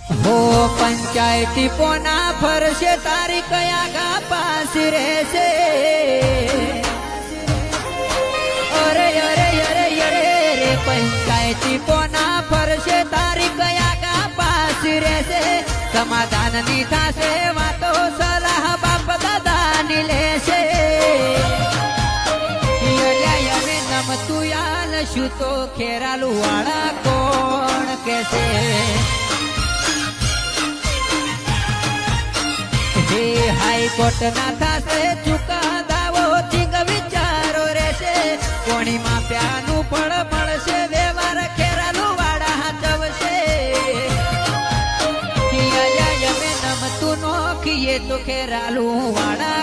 હો પંચાયતી પોના ફરશે તારી કયા ગા પાસી રહેશે અરે અરે અરે અરે રે પંચાયતી પોના ફરશે તારી કયા ગા પાસી રહેશે સમાધાન ની થાશે વાતો સલાહ બાપ દાદાની લેશે અમે નમતું યાલ શું તો ખેરાલુ વાળા કોણ કેશે હાઈકોર્ટ ના થશે ચુકાદાઓ ચીંગ વિચારો રહેશે કોણી માપ્યાનું ફળ મળશે વ્યવહાર ખેરાલું વાળા હાચવશે અમે નમતું નોખીએ તો ખેરાલું વાળા